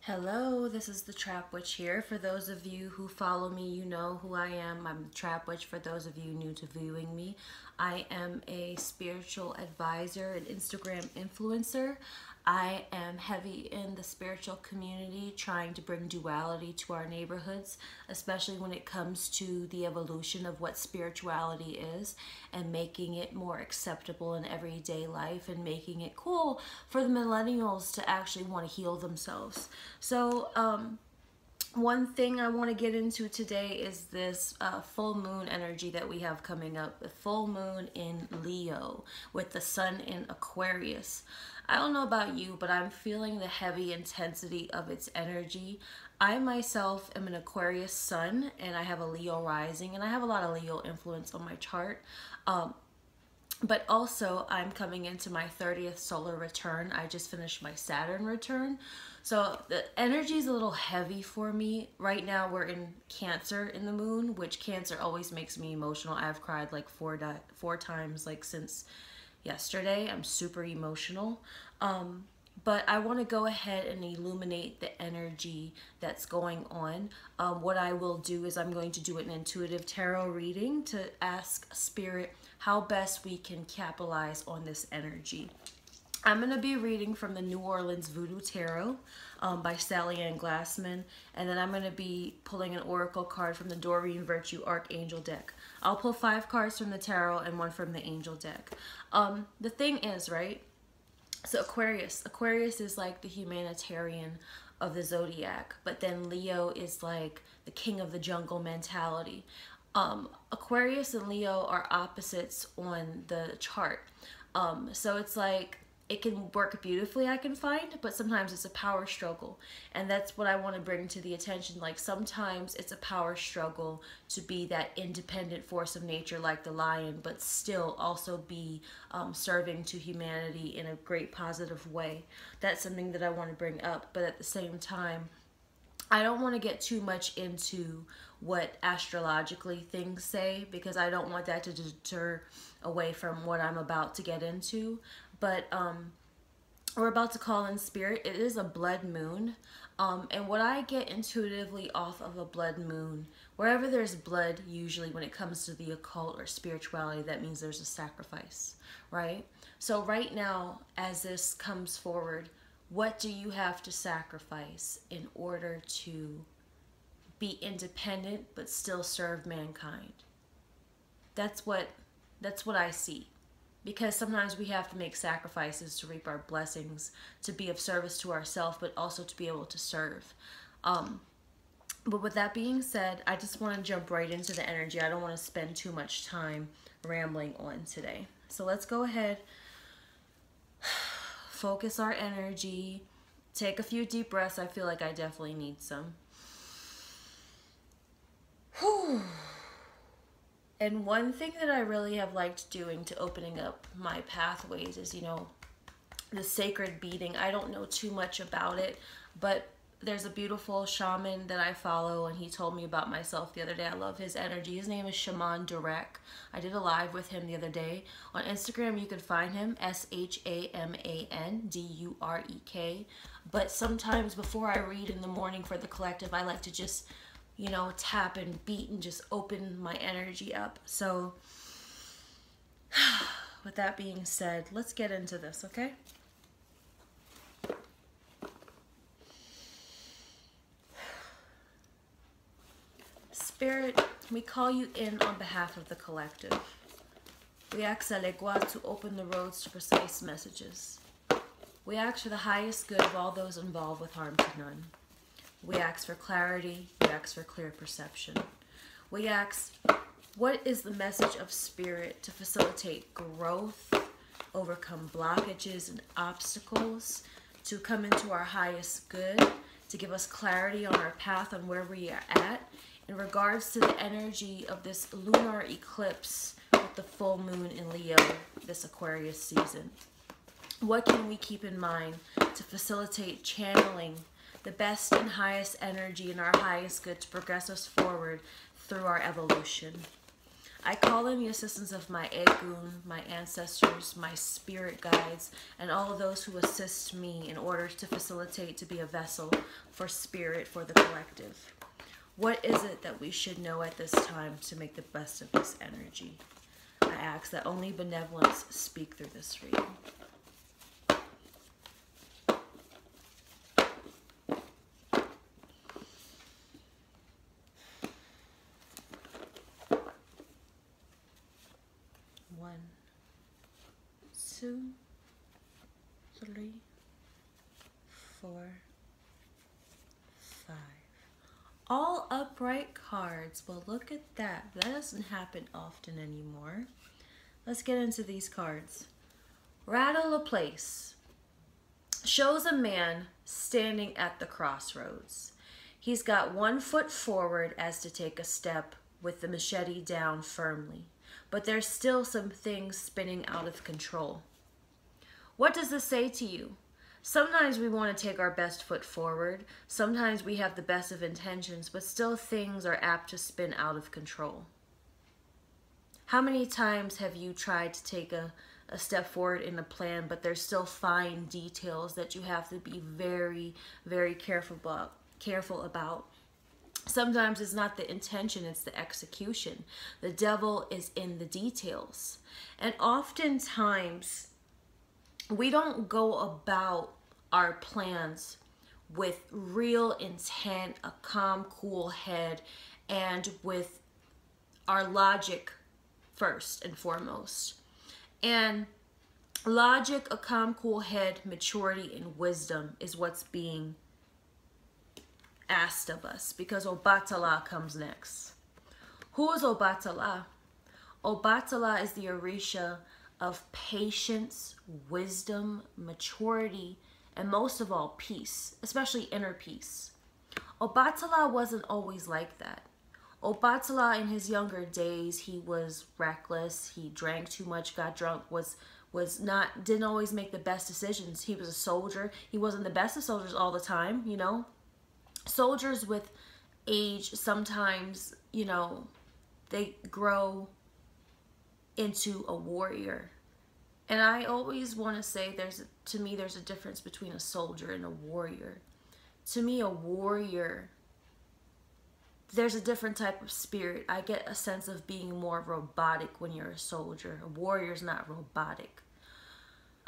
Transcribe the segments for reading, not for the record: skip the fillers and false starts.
Hello, this is the Trap Witch here. For those of you who follow me, you know who I am. I'm the Trap Witch. For those of you new to viewing me, I am a spiritual advisor, an Instagram influencer. I am heavy in the spiritual community, trying to bring duality to our neighborhoods, especially when it comes to the evolution of what spirituality is and making it more acceptable in everyday life and making it cool for the millennials to actually want to heal themselves. So, one thing I want to get into today is this full moon energy that we have coming up. The full moon in Leo with the sun in Aquarius. I don't know about you, but I'm feeling the heavy intensity of its energy. I myself am an Aquarius sun and I have a Leo rising and I have a lot of Leo influence on my chart. But also I'm coming into my 30th solar return. I just finished my Saturn return. So the energy is a little heavy for me. Right now we're in Cancer in the moon, which Cancer always makes me emotional. I've cried like four times like since yesterday. I'm super emotional. But I want to go ahead and illuminate the energy that's going on. What I will do is I'm going to do an intuitive tarot reading to ask Spirit how best we can capitalize on this energy. I'm going to be reading from the New Orleans Voodoo Tarot by Sally Ann Glassman, and then I'm going to be pulling an oracle card from the Doreen Virtue Archangel deck. I'll pull 5 cards from the tarot and 1 from the angel deck. The thing is, right, so Aquarius is like the humanitarian of the zodiac, but then Leo is like the king of the jungle mentality. Aquarius and Leo are opposites on the chart. So it's like it can work beautifully, I can find, but sometimes it's a power struggle. And that's what I want to bring to the attention. Like sometimes it's a power struggle to be that independent force of nature like the lion, but still also be serving to humanity in a great positive way. That's something that I want to bring up. But at the same time, I don't want to get too much into what astrologically things say because I don't want that to deter away from what I'm about to get into. But we're about to call in Spirit. It is a blood moon. And what I get intuitively off of a blood moon, wherever there's blood, usually when it comes to the occult or spirituality, that means there's a sacrifice, right? So right now, as this comes forward, what do you have to sacrifice in order to be independent but still serve mankind? That's what I see. Because sometimes we have to make sacrifices to reap our blessings, to be of service to ourselves, but also to be able to serve. But with that being said, I just want to jump right into the energy. I don't want to spend too much time rambling on today. So let's go ahead, focus our energy, take a few deep breaths. I feel like I definitely need some. Whew. And one thing that I really have liked doing to opening up my pathways is, you know, the sacred beading. I don't know too much about it, but there's a beautiful shaman that I follow, and he told me about myself the other day. I love his energy. His name is Shaman Durek. I did a live with him the other day. On Instagram, you can find him, ShamanDurek. But sometimes before I read in the morning for the collective, I like to just, you know, tap and beat and just open my energy up. So with that being said, let's get into this, okay? Spirit, we call you in on behalf of the collective. We ask Alegua to open the roads to precise messages. We ask for the highest good of all those involved with harm to none. We ask for clarity. We ask for clear perception. We ask, what is the message of Spirit to facilitate growth, overcome blockages and obstacles, to come into our highest good, to give us clarity on our path on where we are at in regards to the energy of this lunar eclipse with the full moon in Leo, this Aquarius season. What can we keep in mind to facilitate channeling the best and highest energy and our highest good to progress us forward through our evolution? I call in the assistance of my Egun, my ancestors, my spirit guides, and all of those who assist me in order to facilitate, to be a vessel for spirit, for the collective. What is it that we should know at this time to make the best of this energy? I ask that only benevolence speak through this reading. One, two, three, four, five. All upright cards. Well, look at that. That doesn't happen often anymore. Let's get into these cards. Rattle a place. Shows a man standing at the crossroads. He's got one foot forward as to take a step with the machete down firmly. But there's still some things spinning out of control. What does this say to you? Sometimes we want to take our best foot forward. Sometimes we have the best of intentions, but still things are apt to spin out of control. How many times have you tried to take a step forward in a plan, but there's still fine details that you have to be very, very careful about? Sometimes it's not the intention, it's the execution. The devil is in the details. And oftentimes, we don't go about our plans with real intent, a calm, cool head, and with our logic first and foremost. And logic, a calm, cool head, maturity, and wisdom is what's being asked of us, because Obatala comes next. Who is Obatala? Obatala is the Orisha of patience, wisdom, maturity, and most of all, peace, especially inner peace. Obatala wasn't always like that. Obatala in his younger days, he was reckless, he drank too much, got drunk, didn't always make the best decisions. He was a soldier. He wasn't the best of soldiers all the time, you know. Soldiers with age, sometimes, you know, they grow into a warrior. And I always want to say to me there's a difference between a soldier and a warrior. To me, a warrior, there's a different type of spirit. I get a sense of being more robotic when you're a soldier. A warrior's not robotic.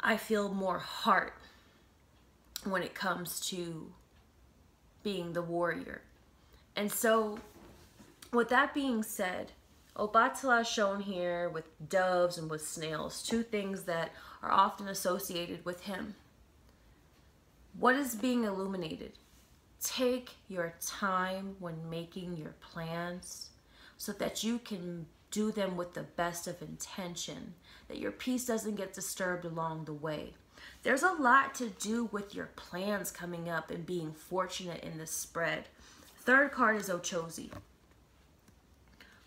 I feel more heart when it comes to being the warrior. And so, with that being said, Obatala is shown here with doves and with snails, two things that are often associated with him. What is being illuminated? Take your time when making your plans so that you can do them with the best of intention, that your peace doesn't get disturbed along the way. There's a lot to do with your plans coming up and being fortunate in this spread. Third card is Ochozi.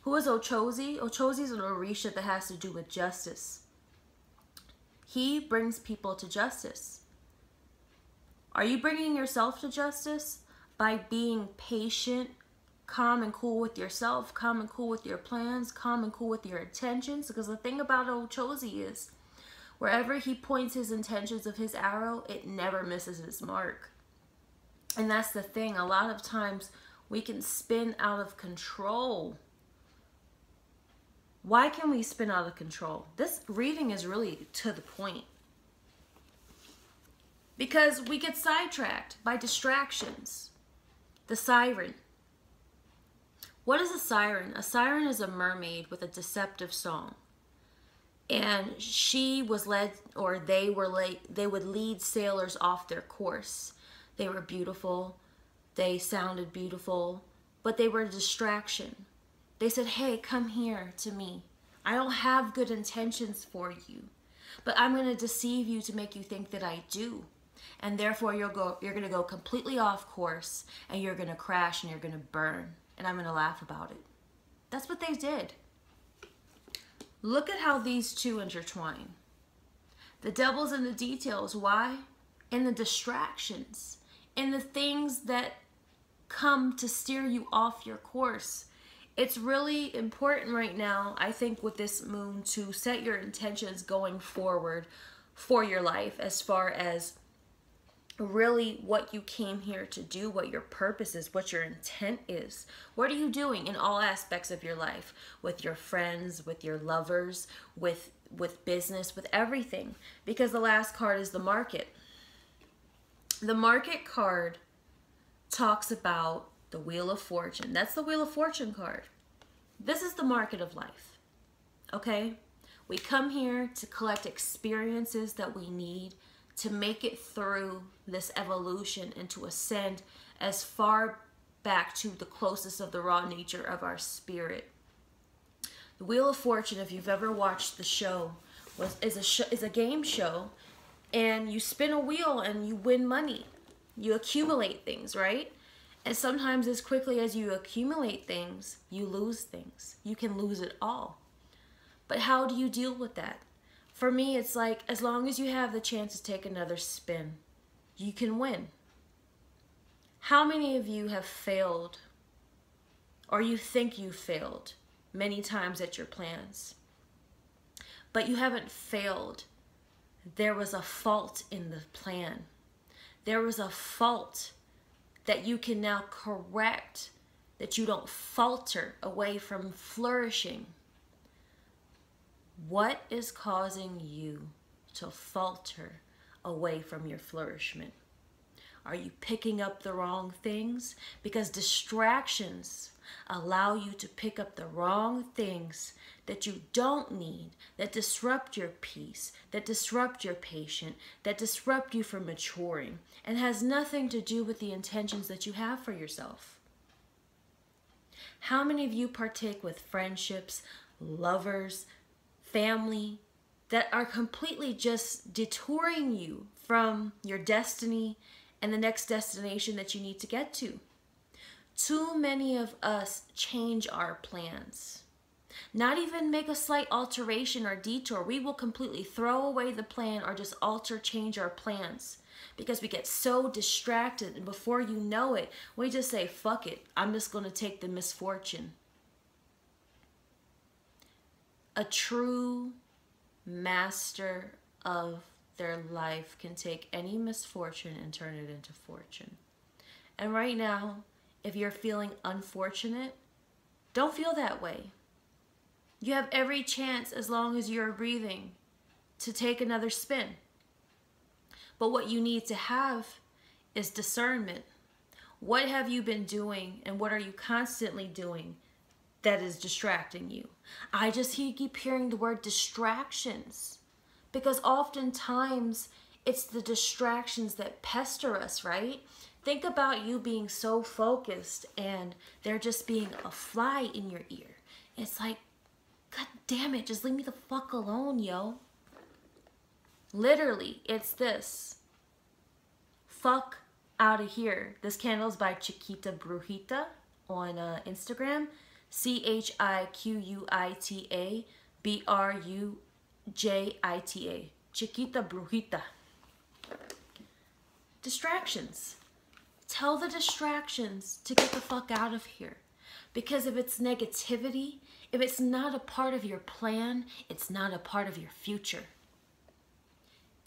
Who is Ochozi? Ochozi is an Orisha that has to do with justice. He brings people to justice. Are you bringing yourself to justice by being patient, calm and cool with yourself, calm and cool with your plans, calm and cool with your intentions? Because the thing about Ochozi is, wherever he points his intentions of his arrow, it never misses its mark. And that's the thing. A lot of times we can spin out of control. Why can we spin out of control? This reading is really to the point. Because we get sidetracked by distractions. The siren. What is a siren? A siren is a mermaid with a deceptive song. And she was led, or they would lead sailors off their course. They were beautiful. They sounded beautiful. But they were a distraction. They said, hey, come here to me. I don't have good intentions for you. But I'm going to deceive you to make you think that I do. And therefore, you're going to go completely off course. And you're going to crash and you're going to burn. And I'm going to laugh about it. That's what they did. Look at how these two intertwine. The devil's in the details. Why? In the distractions. In the things that come to steer you off your course. It's really important right now, I think, with this moon to set your intentions going forward for your life, as far as really what you came here to do, what your purpose is, what your intent is. What are you doing in all aspects of your life, with your friends, with your lovers, with business, with everything? Because the last card is the Market. The Market card talks about the Wheel of Fortune. That's the Wheel of Fortune card. This is the market of life. Okay? We come here to collect experiences that we need to make it through this evolution and to ascend as far back to the closest of the raw nature of our spirit. The Wheel of Fortune, if you've ever watched the show, is a game show, and you spin a wheel and you win money. You accumulate things, right? And sometimes as quickly as you accumulate things, you lose things. You can lose it all. But how do you deal with that? For me, it's like, as long as you have the chance to take another spin, you can win. How many of you have failed, or you think you failed many times at your plans? But you haven't failed. There was a fault in the plan. There was a fault that you can now correct, that you don't falter away from flourishing. What is causing you to falter away from your flourishment? Are you picking up the wrong things? Because distractions allow you to pick up the wrong things that you don't need, that disrupt your peace, that disrupt your patience, that disrupt you from maturing, and has nothing to do with the intentions that you have for yourself. How many of you partake with friendships, lovers, family, that are completely just detouring you from your destiny and the next destination that you need to get to? Too many of us change our plans. Not even make a slight alteration or detour. We will completely throw away the plan or just change our plans because we get so distracted, and before you know it, we just say, fuck it, I'm just going to take the misfortune. A true master of their life can take any misfortune and turn it into fortune. And right now, if you're feeling unfortunate, don't feel that way. You have every chance, as long as you're breathing, to take another spin. But what you need to have is discernment. What have you been doing, and what are you constantly doing that is distracting you? I just keep hearing the word distractions, because oftentimes it's the distractions that pester us, right? Think about you being so focused and there just being a fly in your ear. It's like, God damn it, just leave me the fuck alone, yo. Literally, it's this. Fuck out of here. This candle is by Chiquita Brujita on Instagram. Chiquita Brujita. Chiquita Brujita. Distractions. Tell the distractions to get the fuck out of here. Because if it's negativity, if it's not a part of your plan, it's not a part of your future.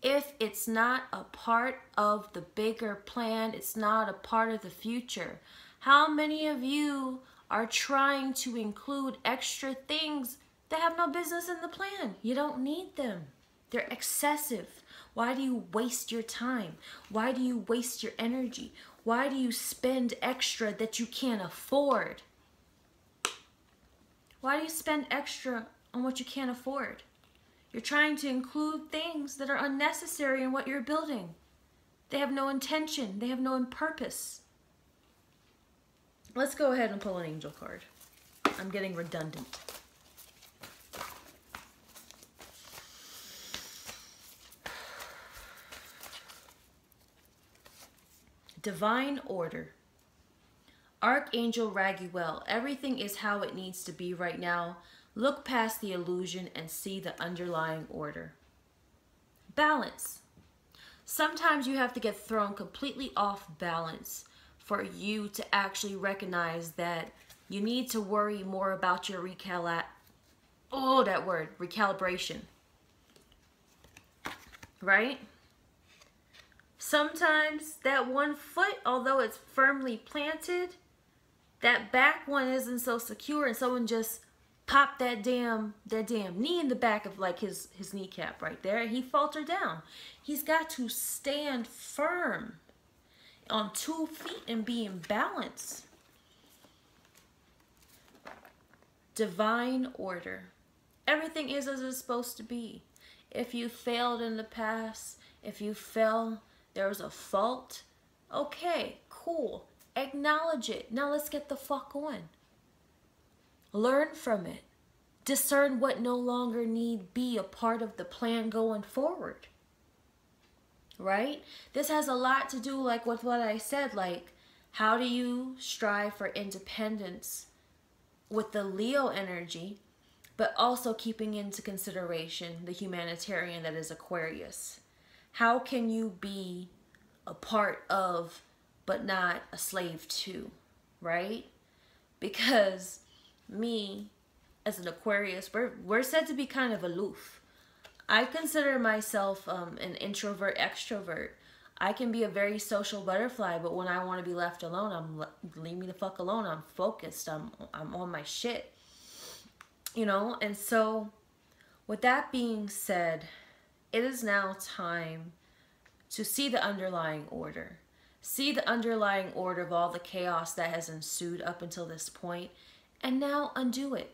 If it's not a part of the bigger plan, it's not a part of the future. How many of you are trying to include extra things that have no business in the plan? You don't need them. They're excessive. Why do you waste your time? Why do you waste your energy? Why do you spend extra that you can't afford? Why do you spend extra on what you can't afford? You're trying to include things that are unnecessary in what you're building. They have no intention. They have no purpose. Let's go ahead and pull an angel card. I'm getting redundant. Divine order. Archangel Raguel, everything is how it needs to be right now. Look past the illusion and see the underlying order. Balance. Sometimes you have to get thrown completely off balance for you to actually recognize that You need to worry more about your recalibration. Right? Sometimes that one foot, although it's firmly planted, that back one isn't so secure, and someone just popped that damn knee in the back of like his kneecap right there. He faltered down. He's got to stand firm on 2 feet and be in balance. Divine order. Everything is as it's supposed to be. If you failed in the past, if you fell, there was a fault, okay, cool. Acknowledge it. Now let's get the fuck on. Learn from it. Discern what no longer need be a part of the plan going forward. Right? This has a lot to do like with what I said, like how do you strive for independence with the Leo energy, but also keeping into consideration the humanitarian that is Aquarius. How can you be a part of, but not a slave to, right? Because me, as an Aquarius, we're said to be kind of aloof. I consider myself an introvert, extrovert. I can be a very social butterfly, but when I want to be left alone, leave me the fuck alone. I'm focused. I'm on my shit. You know, and so with that being said, it is now time to see the underlying order. See the underlying order of all the chaos that has ensued up until this point, and now undo it.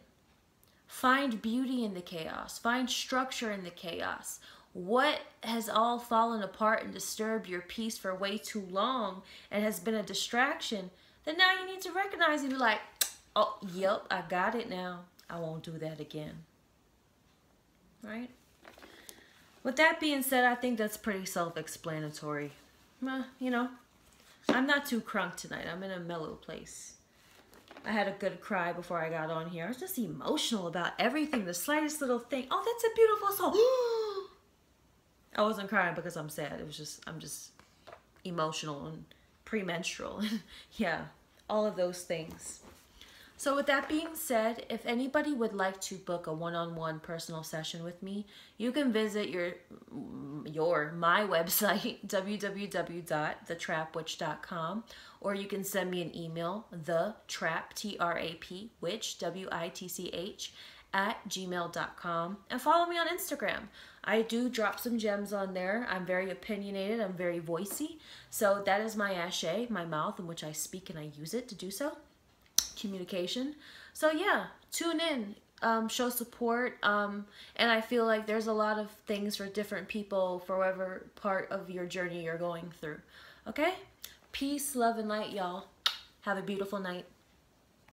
Find beauty in the chaos. Find structure in the chaos. What has all fallen apart and disturbed your peace for way too long and has been a distraction, then now you need to recognize and be like, oh, yep, I got it now. I won't do that again. Right? With that being said, I think that's pretty self-explanatory. You know, I'm not too crunk tonight. I'm in a mellow place. I had a good cry before I got on here. I was just emotional about everything, the slightest little thing. Oh, that's a beautiful song. I wasn't crying because I'm sad. It was just, I'm just emotional and premenstrual. Yeah, all of those things. So with that being said, if anybody would like to book a one-on-one personal session with me, you can visit my website, www.thetrapwitch.com, or you can send me an email, thetrap, T-R-A-P, witch, W-I-T-C-H, @gmail.com, and follow me on Instagram. I do drop some gems on there. I'm very opinionated. I'm very voicey. So that is my ashe, my mouth in which I speak and I use it to do so. Communication. So yeah, tune in, show support, and I feel like there's a lot of things for different people for whatever part of your journey you're going through. Okay? Peace, love, and light, y'all. Have a beautiful night.